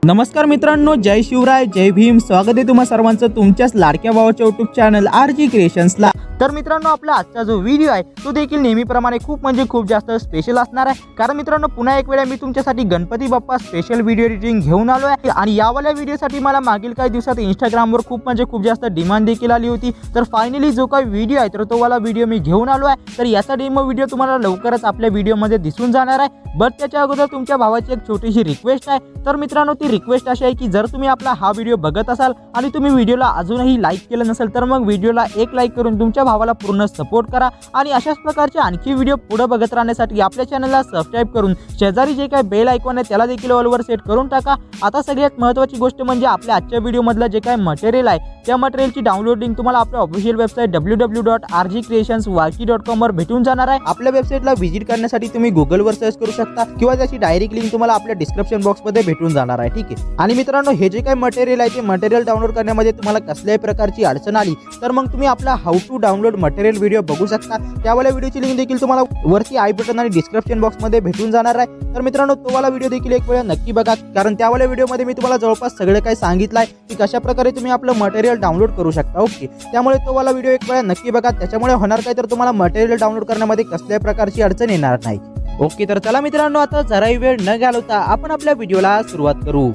नमस्कार मित्रांनो, जय शिवराय, जय भीम. स्वागत आहे तुम्हा सर्वांचं तुमच्याच लाडक्या भावाच्या यूट्यूब चॅनल RGcreationsला. तर मित्रांनो, आपला आजचा जो व्हिडिओ आहे तो देखील नेहमीप्रमाणे खूप जास्त स्पेशल असणार आहे. कारण मित्रांनो, पुन्हा एक वेळा मी तुमच्यासाठी Ganpati Bappa special video editing घेऊन आलो आहे. आणि यावाल्या व्हिडिओसाठी मला मागील काही दिवसात इंस्टाग्रामवर खूप जास्त डिमांड देखील आली होती. तर फायनली जो काही व्हिडिओ आहे तर तो वाला व्हिडिओ मी घेऊन आलो आहे. तर याचा डेमो व्हिडिओ तुम्हाला लवकरच आपल्या व्हिडिओमध्ये दिसून जाणार आहे. बट त्याच्या अगोदर तुमच्या भावाची एक छोटीशी रिक्वेस्ट आहे. तर मित्रांनो, ती रिक्वेस्ट अशी आहे की जर तुम्ही आपला हा व्हिडिओ बघत असाल आणि तुम्ही व्हिडिओला अजूनही लाईक केलं नसेल तर मग व्हिडिओला एक लाईक करून तुमच्या भावाला पूर्ण सपोर्ट करा. आणि अशाच प्रकारचे आणखी व्हिडिओ पुढे बघत राहण्यासाठी आपल्या चॅनलला सबस्क्राइब करून शेजारी जे काही बेल आयकॉन आहे त्याला देखील ऑलवर सेट करून टाका. आता सगळ्यात महत्त्वाची गोष्ट म्हणजे आपल्या आजच्या व्हिडिओमधलं जे काही मटेरियल आहे त्या मटेरियलची डाउनलोड लिंक तुम्हाला आपल्या ऑफिशियल वेबसाईट www.rgcreationswaki.com वर भेटून जाणार आहे. आपल्या वेबसाईटला व्हिजिट करण्यासाठी तुम्ही गुगलवर सर्च करू शकता किंवा त्याची डायरेक्ट लिंक तुम्हाला आपल्या डिस्क्रिप्शन बॉक्समध्ये भेटून जाणार आहे. ठीक आहे. आणि मित्रांनो, हे जे काही मटेरियल आहे ते मटेरियल डाउनलोड करण्यामध्ये तुम्हाला कसल्याही प्रकारची अडचण आली तर मग तुम्ही आपला how to download material video बघू शकता. त्यावाल्या व्हिडिओची लिंक देखील तुम्हाला वरती आय बटन आणि डिस्क्रिप्शन बॉक्समध्ये भेटून जाणार आहे. तर मित्रांनो, तो वाला व्हिडिओ देखील एक वेळा नक्की बघा, कारण त्यावाल्या व्हिडिओमध्ये मी तुम्हाला जवळपास सगळं काही सांगितलं आहे की कशा प्रकारे तुम्ही आपलं मटेरियल डाउनलोड करू शकता. ओके, त्यामुळे तो वाला व्हिडिओ एक वेळा नक्की बघा. त्याच्यामुळे होणार काय तर तुम्हाला मटेरियल डाउनलोड करण्यामध्ये कसल्याही प्रकारची अडचण येणार नाही. ओके, तर चला मित्रांनो, आता जराही वेळ न घालवता आपण आपल्या व्हिडिओला सुरुवात करू.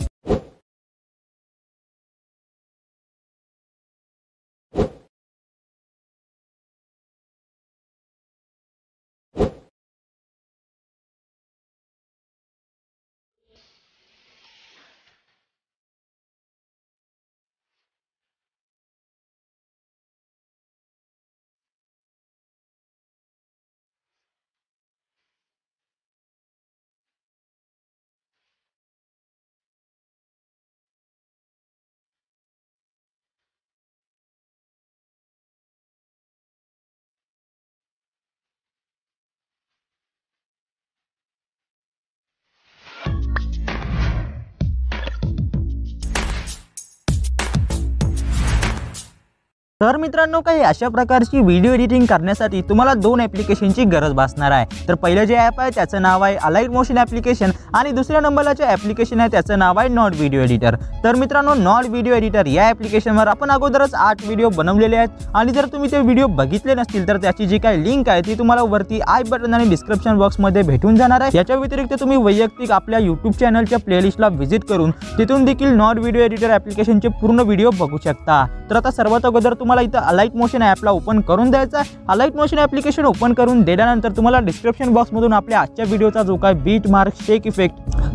तर मित्रांनो, काही अशा प्रकारची व्हिडिओ एडिटिंग करण्यासाठी तुम्हाला दोन ॲप्लिकेशनची गरज भासणार आहे. तर पहिलं जे ॲप आहे त्याचं नाव आहे अलाइट मोशन ॲप्लिकेशन आणि दुसऱ्या नंबरला जे ॲप्लिकेशन आहे त्याचं नाव आहे नॉट व्हिडिओ एडिटर. तर मित्रांनो, नॉट व्हिडिओ एडिटर या ॲप्लिकेशनवर आपण अगोदरच 8 व्हिडिओ बनवलेले आहेत आणि जर तुम्ही ते व्हिडिओ बघितले नसतील तर त्याची जी काही लिंक आहे ती तुम्हाला वरती आय बटन आणि डिस्क्रिप्शन बॉक्समध्ये भेटून जाणार आहे. याच्या व्यतिरिक्त तुम्ही वैयक्तिक आपल्या यूट्यूब चॅनलच्या प्लेलिस्टला व्हिजिट करून तिथून देखील नॉट व्हिडिओ एडिटर ॲप्लिकेशनचे पूर्ण व्हिडिओ बघू शकता. तर आता सर्वात अगोदर तुम्हाला इथं अलाइट मोशन ॲपला ओपन करून द्यायचा आहे. अलाइट मोशन ॲप्लिकेशन ओपन करून दिल्यानंतर तुम्हाला डिस्क्रिप्शन बॉक्समधून आपल्या आजच्या व्हिडिओचा जो काय बीट मार्क शेक इफेक्ट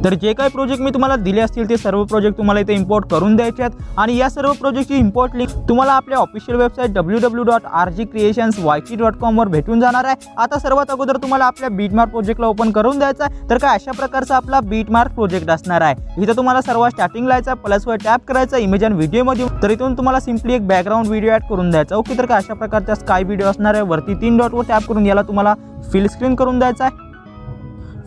तर जे काही प्रोजेक्ट मी तुम्हाला दिले असतील ते सर्व प्रोजेक्ट तुम्हाला इथे इम्पोर्ट करून द्यायचे आहेत. आणि या सर्व प्रोजेक्टची इम्पोर्ट लिंक तुम्हाला आपल्या ऑफिशियल वेबसाईट www.rgcreationswaki.com वर भेटून जाणार आहे. आता सर्वात अगोदर तुम्हाला आपल्या बीट मार्क प्रोजेक्टला ओपन करून द्यायचा आहे. तर काय अशा प्रकारचा आपला बीट मार्क प्रोजेक्ट असणार आहे. इथं तुम्हाला सर्वात स्टार्टिंगला यायचा प्लसवर टॅप करायचा इमेज आणि व्हिडिओमध्ये. तर इथून तुम्हाला सिम्पली एक बॅकग्राऊंड व्हिडिओ ॲड करून द्यायचा. ओके, तर काय अशा प्रकारचा स्काय व्हिडिओ असणार आहे. वरती 3 डॉटवर टॅप करून याला तुम्हाला फिल स्क्रीन करून द्यायचा आहे.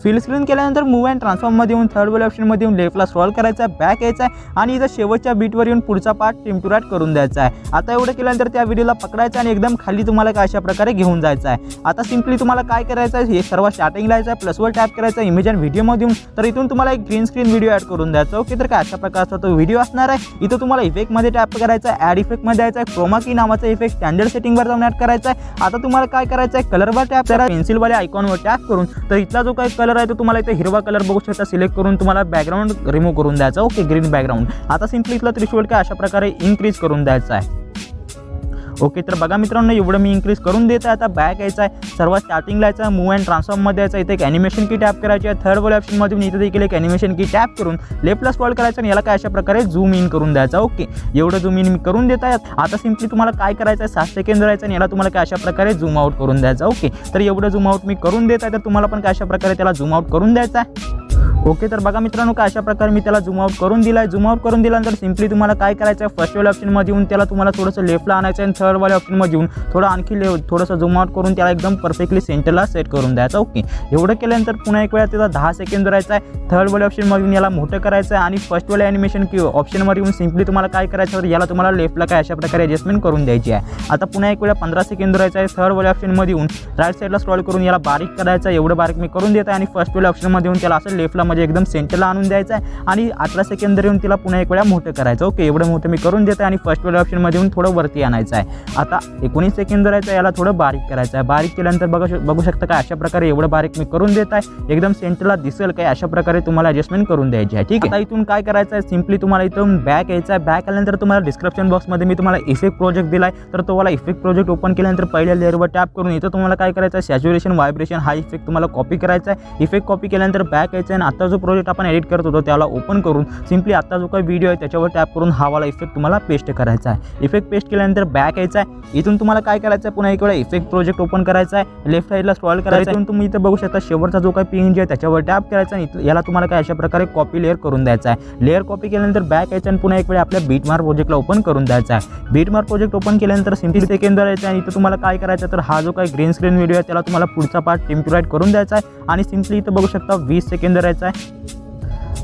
फिल स्क्रीन केल्यानंतर मूव अँड ट्रान्सफॉर्ममध्ये येऊन थर्ड वेल ऑप्शनमध्ये येऊन लेफ्टला स्क्रॉल करायचा आहे, बॅक यायचा आहे आणि इथं शेवटच्या बीटवर येऊन पुढचा पार्ट ट्रिम टू राईट करून द्यायचा आहे. आता एवढं केल्यानंतर त्या व्हिडिओला पकडायचं आणि एकदम खाली तुम्हाला काय अशा प्रकारे घेऊन जायचं आहे. आता सिम्पली तुम्हाला काय करायचं आहे, हे सर्व स्टार्टिंगला यायचं आहे, प्लसवर टॅप करायचं इमेज अँड व्हिडिओमध्ये येऊन. तर इथून तुम्हाला एक ग्रीन स्क्रीन व्हिडिओ ॲड करून द्यायचा. ओके, तर काय अशा प्रकारचा तो व्हिडिओ असणार आहे. इथं तुम्हाला इफेक्टमध्ये टॅप करायचा आहे, ॲड इफेक्टमध्ये यायचा आहे, क्रोमा की नावाचा इफेक्ट स्टँडर्ड सेटिंगवर जाऊन ॲड करायचा आहे. आता तुम्हाला काय करायचं आहे, कलरवर टॅप करा, पेन्सिलवाल्या आयकॉनवर टॅप करून. तर इथला जो काही कलर आहे तो तुम्हाला इथे हिरवा कलर बघू शकता सिलेक्ट करून तुम्हाला बॅकग्राऊंड रिमूव्ह करून द्यायचा. Okay, green background. आता सिम्पली इथला थ्रेशोल्ड काय अशा प्रकारे इन्क्रीज करून द्यायचा आहे. ओके, तर बघा मित्रांनो, एवढं मी इन्क्रीज करून देत आहे. आता बॅक यायचा आहे, सर्वात स्टार्टिंगला यायचा मूव अँड ट्रान्सफॉर्ममध्ये यायचा. इथे एक ॲनिमेशन की टॅप करायची आहे. थर्ड वेल ऑप्शनमधून इथे देखील एक ॲनिमेशन की टॅप करून लेफ्टला स्क्रॉल करायचं आणि याला काय अशा प्रकारे झूम इन करून द्यायचा. ओके, एवढं झूम इन मी करून देत आहे. आता सिम्पली तुम्हाला काय करायचं आहे, 7 सेकंद राहायचं आणि याला तुम्हाला काय अशा प्रकारे झूम आउट करून द्यायचा. ओके, तर एवढं झूम आउट मी करून देत आहे. तर तुम्हाला पण काय अशा प्रकारे त्याला झूम आउट करून द्यायचा आहे. ओके, तर बघा मित्रांनो, काय अशा प्रकारे मी त्याला झूम आउट करून दिला आहे. झूम आउट करून दिल्यानंतर सिम्पली तुम्हाला काय करायचं आहे, फर्स्ट वाल्या ऑप्शनमध्ये येऊन त्याला तुम्हाला थोडंसं लेफ्टला आणायचं आणि थर्ड वाल्या ऑप्शनमध्ये येऊन थोडं आणखी थोडंसं झूम आउट करून त्याला एकदम परफेक्टली सेंटरला सेट करून द्यायचं. ओके, एवढं केल्यानंतर पुन्हा एक वेळा त्याचा 10 सेकंद राहायचा आहे. थर्ड वाल्या ऑप्शनमधून याला मोठं करायचं आहे आणि फर्स्ट वाल्या ॲनिमेशन की ऑप्शनमध्ये येऊन सिम्पली तुम्हाला काय करायचं, याला तुम्हाला लेफ्टला काय अशा प्रकारे ॲडजस्टमेंट करून द्यायची आहे. आता पुन्हा एक वेळा 15 सेकंद राहायचं आहे. थर्ड वाल्या ऑप्शनमध्ये येऊन राईट साईडला स्क्रॉल करून याला बारीक करायचं. एवढं बारीक मी करून देत आहे आणि फर्स्ट वाल्या ऑप्शनमध्ये येऊन त्याला असं लेफ्टला म्हणजे एकदम सेंटरला आणून द्यायचा आहे आणि 18 सेकंद येऊन तिला पुन्हा एक वेळा मोठं करायचं. ओके, एवढं मोठं मी करून देतो आणि फर्स्ट वेळ ऑप्शनमध्ये येऊन थोडं वरती आणायचं आहे. आता 19 सेकंद राहायचं, याला थोडं बारीक करायचं आहे. बारीक केल्यानंतर बघू शकता काय अशा प्रकारे एवढं बारीक मी करून देत आहे. एकदम सेंटरला दिसेल काय अशा प्रकारे तुम्हाला ॲडजस्टमेंट करून द्यायची आहे. ठीक आहे, आता इथून काय करायचं आहे, सिम्पली तुम्हाला इथून बॅक यायचं आहे. बॅक आल्यानंतर तुम्हाला डिस्क्रिप्शन बॉक्समध्ये मी तुम्हाला इफेक्ट प्रोजेक्ट दिला आहे, तर तुम्हाला इफेक्ट प्रोजेक्ट ओपन केल्यानंतर पहिल्या लेअरवर टॅप करून इथं तुम्हाला काय करायचं आहे, सॅच्युरेशन व्हायब्रेशन हा इफेक्ट तुम्हाला कॉपी करायचा आहे. इफेक्ट कॉपी केल्यानंतर बॅक यायचं आहे आणि आता जो प्रोजेक्ट आपण एडिट करत होतो त्याला ओपन करून सिम्पली आता जो काही व्हिडिओ आहे त्याच्यावर टॅप करून हा वाला इफेक्ट तुम्हाला पेस्ट करायचा आहे. इफेक्ट पेस्ट केल्यानंतर बॅक यायचं आहे. इथून तुम्हाला काय करायचं आहे, पुन्हा एक वेळा इफेक्ट प्रोजेक्ट ओपन करायचा आहे. लेफ्ट साईडला स्क्रॉल करायचं आहे. तुम्ही इथं बघू शकता शेवटचा जो काही पीएनजी आहे त्याच्यावर टॅप करायचा आणि याला तुम्हाला काय अशा प्रकारे कॉपी लेअर करून द्यायचा आहे. लेअर कॉपी केल्यानंतर बॅक यायचं आणि पुन्हा एक वेळा आपल्या बीटमार्क प्रोजेक्टला ओपन करून द्यायचा आहे. बीटमार्क प्रोजेक्ट ओपन केल्यानंतर सिम्पली सेकंद यायचं आणि इथं तुम्हाला काय करायचं तर हा जो काही ग्रीन स्क्रीन व्हिडिओ आहे त्याला तुम्हाला पुढचा पार्ट टेम्परेट करून द्यायचा आहे आणि सिम्पली इथं बघू शकता 20 सेकंद राहायचा आहे.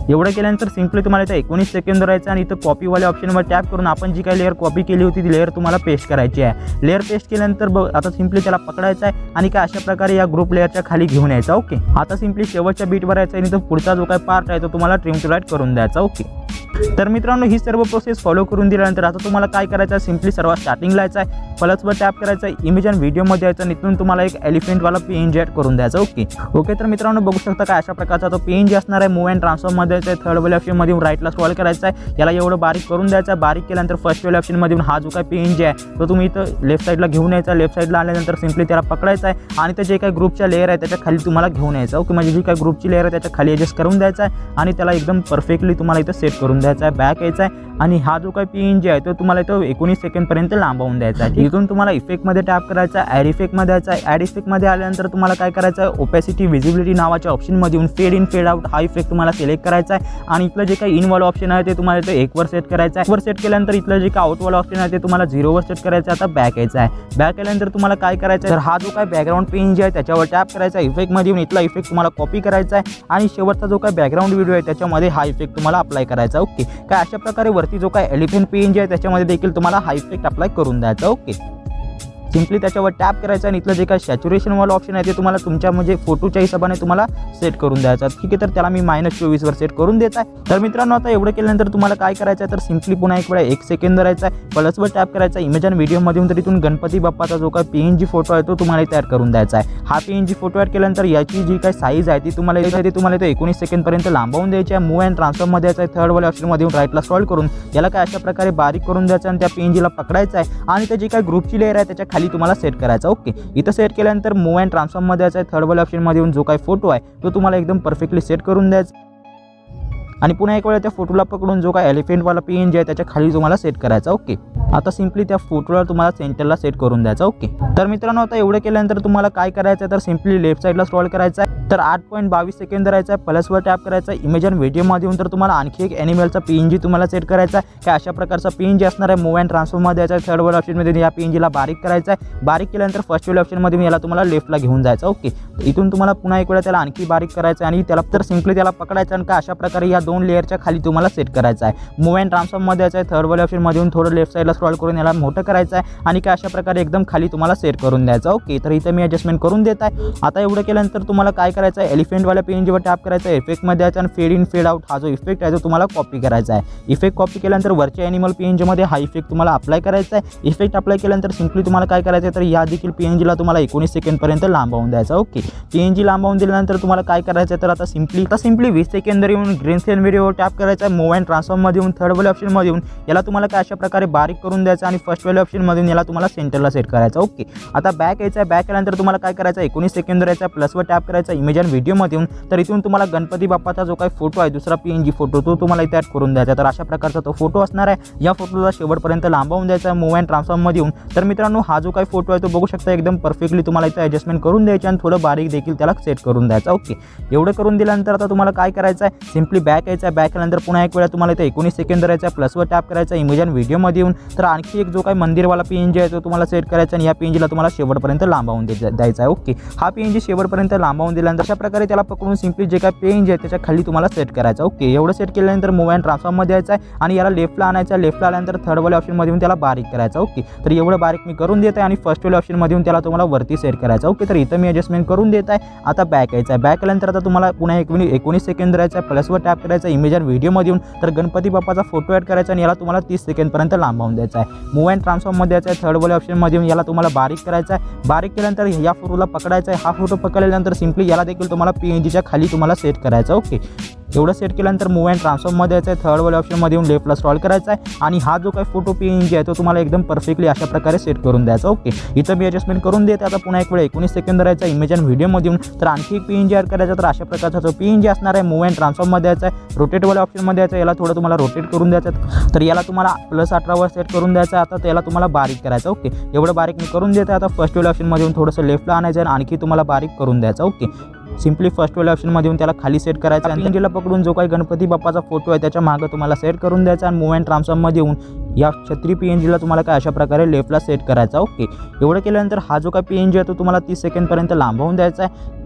एवढं केल्यानंतर सिम्पली तुम्हाला इथं 19 सेकंद राहायचं आणि इथं कॉपीवाल्या ऑप्शनवर टॅप करून आपण जी काही लेअर कॉपी केली होती ती लेअर तुम्हाला पेस्ट करायची आहे. लेअर पेस्ट केल्यानंतर आता सिम्पली त्याला पकडायचं आहे आणि काय अशा प्रकारे या ग्रुप लेअरच्या खाली घेऊन यायचा. ओके, आता सिम्पली शेवटच्या बीटवर यायचं आणि इथं पुढचा जो काही पार्ट आहे तो तुम्हाला ट्रिम टू राईट करून द्यायचा. ओके, तर मित्रांनो ही सर्व प्रोसेस फॉलो करून दिल्यानंतर आता तुम्हाला काय करायचं आहे, सिम्पली सर्वात स्टार्टिंगला यायचं आहे, प्लसवर टॅप करायचं आहे, इमेज आणि व्हिडिओमध्ये यायचं आणि इथून तुम्हाला एक एलिफंटवाला पीएनजी ॲड करून द्यायचा. ओके, तर मित्रांनो बघू शकता काय अशा प्रकारचा तो पीएनजी असणार आहे. मूव्ह अँड ट्रान्सफॉर्ममध्ये यायचं आहे. थर्ड वेल ऑप्शनमध्ये राईटला स्क्रॉल करायचं आहे. याला एवढं बारीक करून द्यायचं आहे. बारीक केल्यानंतर फर्स्ट वेल ऑप्शनमध्ये हा जो काही पीएनजी आहे तो तुम्ही इथं लेफ्ट साईडला घेऊन यायचा. लेफ्ट साईडला आल्यानंतर सिम्पली त्याला पकडायचं आहे आणि ते जे काही ग्रुपच्या लेअर आहे त्याच्या खाली तुम्हाला घेऊन यायचं. ओके, म्हणजे जी काही ग्रुपची लेअर आहे त्याच्या खाली ॲडजस्ट करून द्यायचा आहे आणि त्याला एकदम परफेक्टली तुम्हाला इथं सेट करून द्यायचा आहे. बॅक यायचा आणि हा जो काही पीएनजी आहे तो तुम्हाला इथं 19 सेकंदपर्यंत लांबवून द्यायचा आहे. इथून तुम्हाला इफेक्टमध्ये टॅप करायचा आहे. ॲड इफेक्टमध्ये यायचा आहे. ॲड इफेक्टमध्ये आल्यानंतर तुम्हाला काय करायचं आहे, ओपॅसिटी विजिबिलिटी नावाच्या ऑप्शनमध्ये येऊन फेड इन फेड आउट हा इफेक्ट तुम्हाला सिलेक्ट करायचा आहे आणि इथलं जे काही इनवाला ऑप्शन आहे ते तुम्हाला इथं 1 वर सेट करायचं आहे. 1 वर सेट केल्यानंतर इथलं जे काही आउटवाला ऑप्शन आहे ते तुम्हाला 0 वर सेट करायचं आहे. आता बॅक यायचं आहे. बॅक आल्यानंतर तुम्हाला काय करायचं आहे, तर हा जो काही बॅकग्राऊंड पीएनजी आहे त्याच्यावर टॅप करायचा आहे. इफेक्टमध्ये येऊन इथला इफेक्ट तुम्हाला कॉपी करायचा आहे आणि शेवटचा जो काही बॅकग्राऊंड व्हिडिओ आहे त्याच्यामध्ये हा इफेक्ट तुम्हाला अप्लाय करायचा. ओके, काय अशा प्रकारे वरती जो काही एलिफंट पीएनजी आहे त्याच्यामध्ये देखील तुम्हाला हा इफेक्ट अप्लाय करून द्यायचा. ओके, सिम्पली त्याच्यावर टॅप करायचं आणि इथलं जे काही सॅच्युरेशनवाला ऑप्शन आहे ते तुम्हाला तुमच्या म्हणजे फोटोच्या हिशोबाने तुम्हाला सेट करून द्यायचा. ठीक आहे, तर त्याला मी -24 वर सेट करून देत आहे. तर मित्रांनो आता एवढं केल्यानंतर तुम्हाला काय करायचं आहे, तर सिम्पली पुन्हा एक वेळा 1 सेकंद राहायचा आहे. प्लसवर टॅप करायचा इमेज आणि व्हिडिओमधून तर इथून गणपती बाप्पाचा जो काही पीएनजी फोटो आहे तो तुम्हाला तयार करून द्यायचा आहे. हा पीएनजी फोटो ॲड केल्यानंतर याची जी काही साईज आहे ती तुम्हाला इथं 19 सेकंदपर्यंत लांबवून द्यायची आहे. मूव्ह अँड ट्रान्सफॉर्ममध्ये यायचं आहे. थर्ड वाल्या ऑप्शनमध्ये येऊन राईटला स्क्रॉल करून याला काय अशा प्रकारे बारीक करून द्यायचं आणि त्या पीएनजीला पकडायचं आहे आणि त्या जी काही ग्रुपची लेअर आहे त्याच्या खाली तुम्हाला सेट करायचं. ओके, इथं सेट केल्यानंतर मूव्ह अँड ट्रान्सफॉर्ममध्ये यायचं आहे. थर्ड वाल्या ऑप्शनमध्ये येऊन जो काही फोटो आहे तो तुम्हाला एकदम परफेक्टली सेट करून द्यायचा आणि पुन्हा एक वेळा त्या फोटोला पकडून जो काही एलिफंटवाला पीएनजी आहे त्याच्या खाली तुम्हाला सेट करायचा. ओके, आता सिम्पली त्या फोटोला तुम्हाला सेंटरला सेट करून द्यायचा. ओके, तर मित्रांनो आता एवढं केल्यानंतर तुम्हाला काय करायचं आहे, तर सिम्पली लेफ्ट साईडला स्क्रॉल करायचं आहे. तर 8.22 सेकंद राहायचं आहे. प्लसवर टॅप करायचा इमेज आणि व्हिडिओमध्ये येऊन तर तुम्हाला आणखी एक ॲनिमलचा पीएनजी तुम्हाला सेट करायचा आहे. काय अशा प्रकारचा पीएनजी असणार आहे. मूव्ह अँड ट्रान्सफॉर्ममध्ये यायचं आहे. थर्ड वर ऑप्शनमध्ये या पीएनजीला बारीक करायचा आहे. बारीक केल्यानंतर फर्स्ट वेल ऑप्शनमध्ये याला तुम्हाला लेफ्टला घेऊन जायचं. ओके, इथून तुम्हाला पुन्हा एक वेळा त्याला आणखी बारीक करायचं आणि त्याला तर सिम्पली त्याला पकडायचं आणि काय अशा प्रकारे या 2 लेअरच्या खाली तुम्हाला सेट करायचं आहे. मूव्ह अँड ट्रान्सफॉर्ममध्ये यायचं आहे. थर्ड वेल ऑप्शनमध्ये येऊन थोडं लेफ्ट साईडला स्क्रॉल करून याला मोठं करायचं आहे आणि काय अशा प्रकारे एकदम खाली तुम्हाला सेट करून द्यायचं. ओके, तर इथं मी ॲडजस्टमेंट करून देत आहे. आता एवढं केल्यानंतर तुम्हाला काय करायचं आहे, एलिफंटवाल्या पीएनजीवर टॅप करायचं आहे. इफेक्टमध्ये यायचं आणि फेड इन फेड आउट हा जो इफेक्ट आहे तो तुम्हाला कॉपी करायचा आहे. इफेक्ट कॉपी केल्यानंतर वरच्या ॲनिमल पीएनजीमध्ये हा इफेक्ट तुम्हाला अप्लाय करायचा आहे. इफेक्ट अप्लाय केल्यानंतर सिम्पली तुम्हाला काय करायचं आहे, तर या देखील पीएनजीला तुम्हाला 19 सेकंदपर्यंत लांबवून द्यायचा. ओके, पीएनजी लांबवून दिल्यानंतर तुम्हाला काय करायचं आहे, तर आता सिम्पली 20 सेकंद येऊन ग्रीन स्क्रीन व्हिडिओवर टॅप करायचा आहे. मूव्ह अँड ट्रान्सफॉर्ममध्ये येऊन थर्ड वेल ऑप्शनमध्ये येऊन याला तुम्हाला काय अशा प्रकारे बारीक करून द्यायचं आणि फर्स्ट वेल ऑप्शनमधून याला तुम्हाला सेंटरला सेट करायचं. ओके, आता बॅक यायचं आहे. बॅक केल्यानंतर तुम्हाला काय करायचं आहे, 19 सेकंद राहायचं आहे. प्लसवर टॅप करायचा इमेज आणि व्हिडिओमध्ये येऊन तर इथून तुम्हाला गणपती बाप्पाचा जो काही फोटो आहे दुसरा पीएनजी फोटो तो तुम्हाला इथे ॲड करून द्यायचा. तर अशा प्रकारचा तो फोटो असणार आहे. या फोटोला शेवटपर्यंत लांबवून द्यायचा आहे मूव्ह अँड ट्रान्सफॉर्ममध्ये येऊन. तर मित्रांनो हा जो काही फोटो आहे तो बघू शकता एकदम परफेक्टली तुम्हाला इथे ॲडजस्टमेंट करून द्यायची आणि थोडं बारीक देखील त्याला सेट करून द्यायचा. ओके, एवढं करून दिल्यानंतर आता तुम्हाला काय करायचं आहे, सिम्पली बॅक यायचं आहे. बॅक केल्यानंतर पुन्हा एक वेळा तुम्हाला इथे 19 सेकंद राहायचं आहे. प्लसवर टॅप करायचा इमेज आणि व्हिडिओमध्ये येऊन तर आणखी एक जो काही मंदिरवाला PNG आहे तो तुम्हाला सेट करायचा आणि या PNGला तुम्हाला शेवटपर्यंत लांबवून द्यायचा आहे. ओके, हा PNG शेवटपर्यंत लांबवून दिल्यानंतर अशा प्रकारे त्याला पकडून सिम्पली जे काही PNG आहे त्याच्या खाली तुम्हाला सेट करायचं. ओके, एवढं सेट केल्यानंतर मूव्ह अँड ट्रान्सफॉर्ममध्ये यायचं आहे आणि याला लेफ्टला आणायचं. लेफ्टला आल्यानंतर थर्ड वाल्या ऑप्शनमध्ये येऊन त्याला बारीक करायचं. ओके, तर एवढं बारीक मी करून देत आहे आणि फर्स्ट वाल्या ऑप्शनमध्ये येऊन त्याला तुम्हाला वरती सेट करायचं. ओके, तर इथं मी ॲडजस्टमेंट करून देत आहे. आता बॅक यायचं आहे. बॅक आल्यानंतर आता तुम्हाला पुन्हा 19 सेकंद राहायचं आहे. प्लसवर टॅप करायचं इमेज अँड व्हिडिओमध्ये येऊन तर गणपती बाप्पाचा फोटो ॲड करायचा आणि याला तुम्हाला 30 सेकंदपर्यंत लांबवून द्यायचा आहे. मूव्ह अँड ट्रान्सफॉर्ममध्ये यायचं आहे. थर्ड वाल्या ऑप्शनमध्ये येऊन याला तुम्हाला बारीक करायचं आहे. बारीक केल्यानंतर या फोटोला पकडायचा आहे. हा फोटो पकडल्यानंतर सिम्पली याला देखील तुम्हाला PNGच्या खाली तुम्हाला सेट करायचं. ओके, एवढं सेट केल्यानंतर मूव्ह अँड ट्रान्सफॉर्ममध्ये यायचं आहे. थर्ड वाल्या ऑप्शनमध्ये येऊन लेफ्टला स्क्रॉल करायचा आहे आणि हा जो काही फोटो PNG आहे तो तुम्हाला एकदम परफेक्टली अशा प्रकारे सेट करून द्यायचा. ओके, इथं मी ॲडजस्टमेंट करून देते. आता पुन्हा एक वेळ 19 सेकंद राहायचा इमेज अँड व्हिडिओमध्ये येऊन तर आणखी एक PNG ॲड करायचा. तर अशा प्रकारचा जो PNG असणार आहे मूव्ह अँड ट्रान्सफॉर्ममध्ये यायचा आहे. रोटेटवाल्या ऑप्शनमध्ये यायचं, याला थोडं तुम्हाला रोटेट करून द्यायचं. तर याला तुम्हाला +18 सेट करून द्यायचं. आता त्याला तुम्हाला बारीक करायचं. ओके, एवढं बारीक मी करून देते. आता फर्स्ट वाल्या ऑप्शनमध्ये येऊन थोडंसं लेफ्टला आणायचं आणि आणखी तुम्हाला बारीक करून द्यायचं. ओके, सिम्पली फर्स्ट वाल्या ऑप्शनमध्ये येऊन त्याला खाली सेट करायचं आणि PNGला पकडून जो काही गणपती बाप्पाचा फोटो आहे त्याच्या मागं तुम्हाला सेट करून द्यायचा आणि मूव्ह अँड ट्रान्सफॉर्ममध्ये येऊन या छत्री PNGला तुम्हाला काय अशा प्रकारे लेफ्टला सेट करायचा. ओके, एवढं केल्यानंतर हा जो काही PNG आहे तो तुम्हाला 30 सेकंदपर्यंत लांबवून द्यायचा आहे.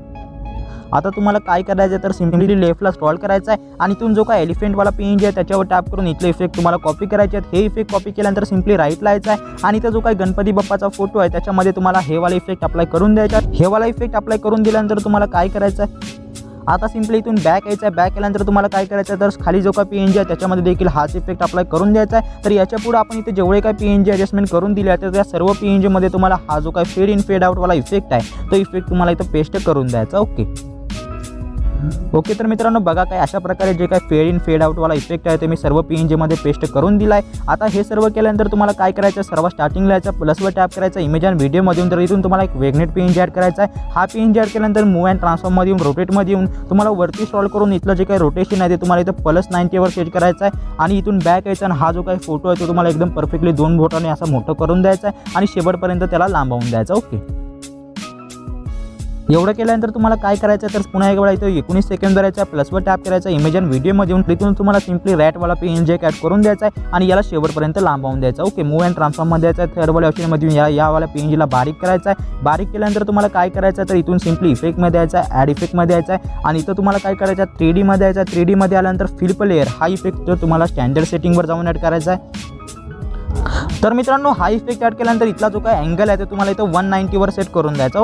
आता तुम्हाला काय करायचं आहे तर सिम्पली लेफ्टला स्क्रॉल करायचा आहे आणि इथून जो काय एलिफंटवाला PNG आहे त्याच्यावर टॅप करून इथले इफेक्ट तुम्हाला कॉपी करायचे आहेत. हे इफेक्ट कॉपी केल्यानंतर सिम्पली राईटला यायचं आहे आणि इथं जो काही गणपती बाप्पाचा फोटो आहे त्याच्यामध्ये तुम्हाला हे वाला इफेक्ट अप्लाय करून द्यायचा आहे. हे वाला इफेक्ट अप्लाय करून दिल्यानंतर तुम्हाला काय करायचं आहे, आता सिम्पली इथून बॅक यायचं आहे. बॅक केल्यानंतर तुम्हाला काय करायचं आहे तर खाली जो काही PNG आहे त्याच्यामध्ये देखील हाच इफेक्ट अप्लाय करून द्यायचा आहे. तर याच्या पुढे आपण इथे जेवढे काही PNG ॲडजस्टमेंट करून दिले आहे तर त्या सर्व PNGमध्ये तुम्हाला हा जो काही फेड इन फेड आउटवाला इफेक्ट आहे तो इफेक्ट तुम्हाला इथं पेस्ट करून द्यायचा. ओके, तर मित्रांनो बघा काय अशा प्रकारे जे काही फेड इन फेड आउटवाला इफेक्ट आहे ते मी सर्व PNGमध्ये पेस्ट करून दिला आहे. आता हे सर्व केल्यानंतर तुम्हाला काय करायचं, सर्व स्टार्टिंगला यायचं, प्लसवर टॅप करायचं इमेज अँड व्हिडिओमध्ये. तर इथून तुम्हाला एक वेगनेट PNG ॲड करायचा आहे. हा PNG ॲड केल्यानंतर मूव्ह अँड ट्रान्सफॉर्ममध्ये येऊन रोटेटमध्ये येऊन तुम्हाला वरती स्क्रॉल करून इथलं जे काही रोटेशन आहे ते तुम्हाला इथं +90वर सेट करायचं आहे आणि इथून बॅक यायचं आणि हा जो काही फोटो आहे तो तुम्हाला एकदम परफेक्टली 2 बोटाने असा मोठं करून द्यायचा आहे आणि शेवटपर्यंत त्याला लांबवून द्यायचं. ओके, एवढं केल्यानंतर तुम्हाला काय करायचं तर पुन्हा एक वेळा इथं 19 सेकंद राहायचा, प्लसवर टॅप करायचा इमेज अँड व्हिडिओमध्ये येऊन तिथून तुम्हाला सिम्पली रॅटवाला PNG ॲड करून द्यायचा आहे आणि याला शेवटपर्यंत लांबवून द्यायचा. ओके, मूव्ह अँड ट्रान्सफॉर्ममध्ये यायचं आहे. थर्ड वाल्या ऑप्शनमध्ये यावाला PNGला बारीक करायचा आहे. बारीक केल्यानंतर तुम्हाला काय करायचं तर इथून सिम्पली इफेक्टमध्ये यायचं आहे, ॲड इफेक्टमध्ये यायचं आहे आणि इथं तुम्हाला काय करायचं 3Dमध्ये यायचं आहे. 3Dमध्ये आल्यानंतर फ्लिप लेअर हा इफेक्ट तुम्हाला स्टँडर्ड सेटिंगवर जाऊन ॲड करायचा आहे. तर मित्रांनो हा इफेक्ट ॲड केल्यानंतर इथला जो काय अँगल आहे तो तुम्हाला इथं 190वर सेट करून द्यायचा.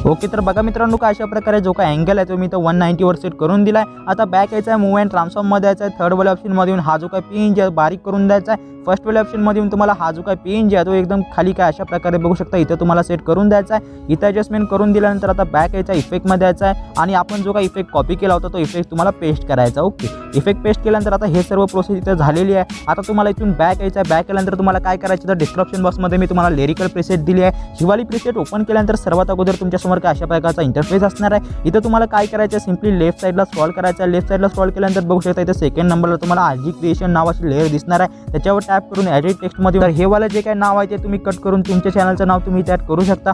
ओके, तर बघा मित्रांनो काय अशा प्रकारे जो काय अँगल आहे तो मी इथं 190वर सेट करून दिला आहे. आता बॅक यायचा आहे, मूव्ह अँड ट्रान्सफॉर्ममध्ये यायचं आहे. थर्ड वाल्या ऑप्शनमध्ये येऊन हा जो काय PNG आहे बारीक करून द्यायचा आहे. फर्स्ट वाल्या ऑप्शनमध्ये येऊन तुम्हाला हा जो काय PNG आहे तो एकदम खाली काय अशा प्रकारे बघू शकता इथं तुम्हाला सेट करून द्यायचा आहे. इथं ॲडजस्टमेंट करून दिल्यानंतर आता बॅक यायचा, इफेक्टमध्ये यायचा आहे आणि आपण जो काय इफेक्ट कॉपी केला होता तो इफेक्ट तुम्हाला पेस्ट करायचा. ओके, इफेक्ट पेस्ट केल्यानंतर आता हे सर्व प्रोसेस इथं झालेली आहे. आता तुम्हाला इथून बॅक यायचं आहे. बॅक केल्यानंतर तुम्हाला काय करायचं तर डिस्क्रिप्शन बॉक्समध्ये मी तुम्हाला लिरिकल प्रीसेट दिली आहे. हिवाली प्रीसेट ओपन केल्यानंतर सर्वात अगोदर तुमच्यासमोर काय अशा प्रकारचा इंटरफेस असणार आहे. इथं तुम्हाला काय करायचं सिम्पली लेफ्ट साईडला स्क्रॉल करायचं आहे. लेफ्ट साईडला स्क्रॉल केल्यानंतर बघू शकता इथं सेकंड नंबरला तुम्हाला RGcreation नावाची लेअर दिसणार आहे. त्याच्यावर टॅप करून एडिट टेक्स्टमध्ये तर हे वाला जे काही नाव आहे ते तुम्ही कट करून तुमच्या चॅनलचं नाव तुम्ही त्यात करू शकता.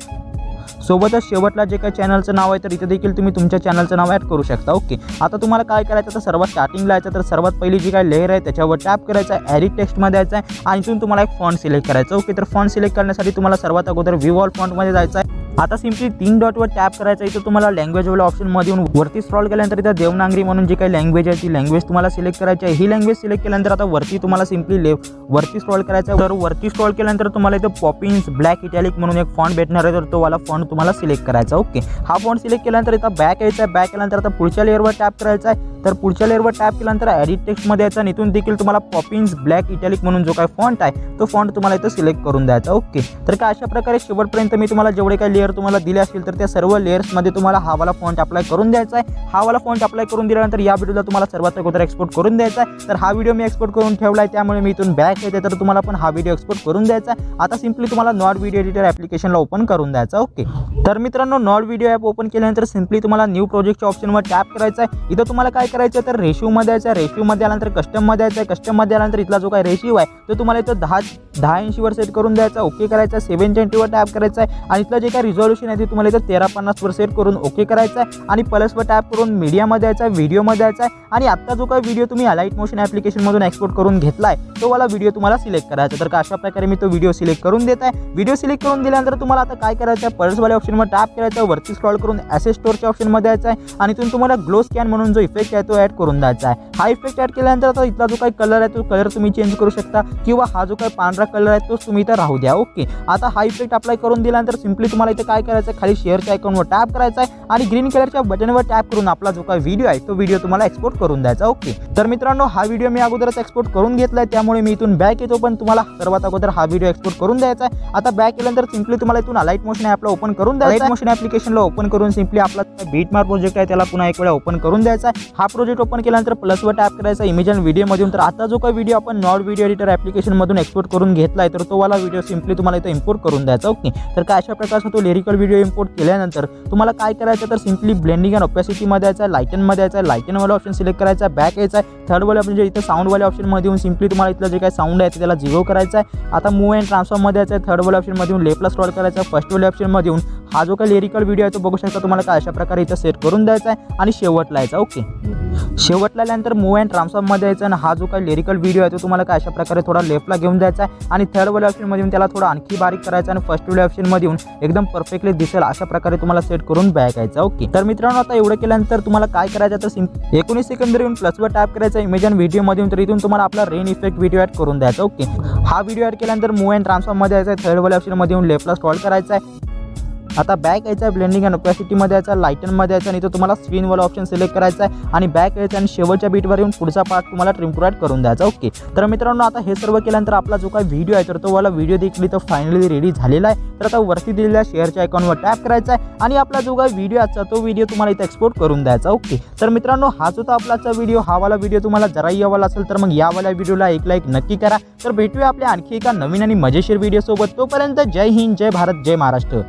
सोबतच शेवटला जे काही चॅनलचं नाव आहे तर इथे देखील तुम्ही तुमच्या चॅनलचं नाव ॲड करू शकता. ओके, आता तुम्हाला काय करायचं तर सर्वात स्टार्टिंगला यायचं तर सर्वात पहिली जी काही लेअर आहे त्याच्यावर टॅप करायचं आहे, एडिट टेक्स्टमध्ये यायचं आहे आणि इथून तुम्हाला एक फॉन्ट सिलेक्ट करायचं. ओके, तर फॉन्ट सिलेक्ट करण्यासाठी तुम्हाला सर्वात अगोदर व्ह्यू ऑल फॉन्टमध्ये जायचं आहे. आता सिम्पली 3 डॉटवर टॅप करायचं. इथं तुम्हाला लँग्वेजवाला ऑप्शनमध्ये येऊन वरती स्क्रॉल केल्यानंतर इथं देवनागरी म्हणून जी काही लँग्वेज आहे ती लँग्वेज तुम्हाला सिलेक्ट करायची आहे. ही लँग्वेज सिलेक्ट केल्यानंतर आता वरती तुम्हाला सिम्पली वरती स्क्रॉल करायचं आहे. तर वरती स्क्रॉल केल्यानंतर तुम्हाला इथं पॉपिन्स ब्लॅक इटॅलिक म्हणून एक फॉन्ट भेटणार आहे तर तो वाला फॉन्ट तुम्हाला सिलेक्ट करायचा. ओके, हा फॉन्ट सिलेक्ट केल्यानंतर इथं बॅक यायचं आहे. बॅक केल्यानंतर आता पुढच्या लेअरवर टॅप करायचा आहे. तर पुढच्या लेअरवर टॅप केल्यानंतर एडिट टेक्स्टमध्ये यायचं आणि इथून देखील तुम्हाला पॉपिन्स ब्लॅक इटॅलिक म्हणून जो काय फॉन्ट आहे तो फॉन्ट तुम्हाला इथं सिलेक्ट करून द्यायचा. ओके, तर काय अशा प्रकारे शेवटपर्यंत मी तुम्हाला जेवढे काही लेअर तुम्हाला दिले असतील तर त्या सर्व लेयर्समध्ये तुम्हाला हा वाला फॉन्ट अप्लाय करून द्यायचा आहे. हा वाला फॉन्ट अप्लाय करून दिल्यानंतर या व्हिडिओला तुम्हाला सर्वात अगोदर एक्सपोर्ट करून द्यायचा आहे. तर हा व्हिडिओ मी एक्सपोर्ट करून ठेवला आहे त्यामुळे मी इथून बॅक येते तर तुम्हाला पण हा व्हिडिओ एक्सपोर्ट करून द्यायचा आहे. आता सिम्पली तुम्हाला नॉट व्हिडिओ एडिटर ॲप्लिकेशनला ओपन करून द्यायचा. ओके, तर मित्रांनो नॉट व्हिडिओ ॲप ओपन केल्यानंतर सिम्पली तुम्हाला न्यू प्रोजेक्टच्या ऑप्शनवर टॅप करायचा आहे. इथं तुम्हाला काय करायचं तर रेशिओमध्ये यायचं आहे. रेशिओमध्ये आल्यानंतर कस्टममध्ये यायचं आहे. कस्टममध्ये आल्यानंतर इथला जो काय रेशिओ आहे तो तुम्हाला इथं 10:80वर सेट करून द्यायचा. ओके करायचा. 720वर टॅप करायचा आहे आणि इथलं जे काय रिझॉल्यूशन आहे ते तुम्हाला इथं 1350 सेट करून ओके करायचं आहे आणि प्लसवर टॅप करून मीडियामध्ये यायचं आहे, व्हिडिओमध्ये यायचं आहे आणि आता जो काही व्हिडिओ तुम्ही अलाइट मोशन ॲप्लिकेशनमधून एक्सपोर्ट करून घेतलाय तो वाला व्हिडिओ तुम्हाला सिलेक्ट करायचा. तर अशा प्रकारे मी तो व्हिडिओ सिलेक्ट करून देत आहे. व्हिडिओ सिलेक्ट करून दिल्यानंतर तुम्हाला आता काय करायचं आहे, पल्सवाल्या ऑप्शनवर टॅप करायचं आहे, वरती स्क्रॉल करून ॲसेट स्टोअरच्या ऑप्शनमध्ये यायचं आहे आणि इथून तुम्हाला ग्लो स्कॅन म्हणून जो इफेक्ट आहे तो ॲड करून द्यायचा आहे. हा इफेक्ट ॲड केल्यानंतर आता इथला जो काही कलर आहे तो कलर तुम्ही चेंज करू शकता किंवा हा जो काही पांढरा कलर आहे तोच तुम्ही इथं राहू द्या. ओके, आता हा इफेक्ट अप्लाय करून दिल्यानंतर सिम्पली तुम्हाला इथं काय करायचं आहे, खाली शेअरच्या आयकॉनवर टॅप करायचा आहे आणि ग्रीन कलरच्या बटनवर टॅप करून आपला जो काही व्हिडिओ आहे तो व्हिडिओ तुम्हाला एक्सपोर्ट करून द्यायचा. ओके, तर मित्रांनो हा व्हिडिओ मी अगोदरच एक्सपोर्ट करून घेतलाय त्यामुळे मी इथून बॅक येतो, पण तुम्हाला सर्वात अगोदर हा व्हिडिओ एक्सपोर्ट करून द्यायचा आहे. आता बॅक केल्यानंतर सिम्पली तुम्हाला इथून अलाइट मोशन ॲपला ओपन करून द्यायचा. अलाइट मोशन ॲप्लिकेशनला ओपन करून सिम्पली आपला बीटमार्क प्रोजेक्ट आहे त्याला पुन्हा एक वेळा ओपन करून द्यायचा आहे. हा प्रोजेक्ट ओपन केल्यानंतर प्लसवर टॅप करायचा इमेज आणि व्हिडिओमधून. तर आता जो काही व्हिडिओ आपण नॉड व्हिडिओ एडिटर ॲप्लिकेशनमधून एक्सपोर्ट करून घेतलाय तर तो वाला व्हिडिओ सिम्पली तुम्हाला इथं इम्पोर्ट करून द्यायचा. ओके, तर काय अशा प्रकारचा तो लिरिकल व्हिडिओ इम्पोर्ट केल्यानंतर तुम्हाला काय करायचं तर सिम्पली ब्लेंडिंग अँड ओपॅसिटीमध्ये यायचं आहे, लाइटनमध्ये यायचं आहे, लाइटनवाला ऑप्शन सिलेक्ट करायचा, बॅक यायचा आहे, थर्डवाला म्हणजे इथं साऊंडवाल्या ऑप्शनमध्ये येऊन सिम्पली तुम्हाला इथलं जे काही साऊंड आहे त्याला 0 करायचं आहे. आता मूव अँड ट्रान्सफॉर्ममध्ये यायचं आहे, थर्डवाल्या ऑप्शनमध्ये येऊन लेफ्टला स्क्रॉल करायचा, फर्स्टवाल्या ऑप्शनमध्ये येऊन हा जो काही लिरिकल व्हिडिओ आहे तो बघू शकता तुम्हाला काय अशा प्रकारे इथं सेट करून द्यायचा आहे आणि शेवटला यायचा. ओके, शेवटला आल्यानंतर मूव अँड ट्रान्सफॉर्ममध्ये यायचं आणि हा जो काही लिरिकल व्हिडिओ आहे तो तुम्हाला काय अशा प्रकारे थोडा लेफ्टला घेऊन द्यायचा आहे आणि थर्डवाल्या ऑप्शनमध्ये येऊन त्याला थोडा आणखी बारीक करायचा आणि फर्स्टवाल्या ऑप्शनमध्ये येऊन एकदम परफेक्टली दिसेल अशा प्रकारे तुम्हाला सेट करून बॅक यायचा. ओके, तर मित्रांनो आता एवढं केल्यानंतर तुम्हाला काय करायचं तर 19 सेकंद येऊन प्लसवर टॅप करायचा इमेज आणि व्हिडिओमध्ये येऊन तर इथून तुम्हाला आपला रेन इफेक्ट व्हिडिओ ॲड करून द्यायचा. ओके, हा व्हिडिओ ॲड केल्यानंतर मूव अँड ट्रान्सफॉर्ममध्ये यायचा आहे, थर्डवाल्या ऑप्शनमध्ये येऊन लेफ्टला स्क्रॉल करायचा आहे. आता बॅक यायचा आहे, ब्लेंडिंग अँड ओपॅसिटीमध्ये यायचा, लाइटनमध्ये यायचा आणि इथं तुम्हाला स्क्रीनवाला ऑप्शन सिलेक्ट करायचा आहे आणि बॅक यायचा आणि शेवटच्या बीटवर येऊन पुढचा पार्ट तुम्हाला ट्रिम करून द्यायचा. ओके, तर मित्रांनो आता हे सर्व केल्यानंतर आपला जो काही व्हिडिओ आहे तर तो वाला व्हिडिओ देखील इथं फायनली रेडी झालेला आहे. तर आता वरती दिलेल्या शेअरच्या आयकॉनवर टॅप करायचा आहे आणि आपला जो काही व्हिडिओ असता तो व्हिडिओ तुम्हाला इथं एक्सपोर्ट करून द्यायचा. ओके, तर मित्रांनो हा जो आपलाचा व्हिडिओ हा वाला व्हिडिओ तुम्हाला जराही यावाला असेल तर मग यावाल्या व्हिडिओला एक लाईक नक्की करा. तर भेटूया आपल्या आणखी एका नवीन आणि मजेशीर व्हिडिओ सोबत. तोपर्यंत जय हिंद, जय भारत, जय महाराष्ट्र.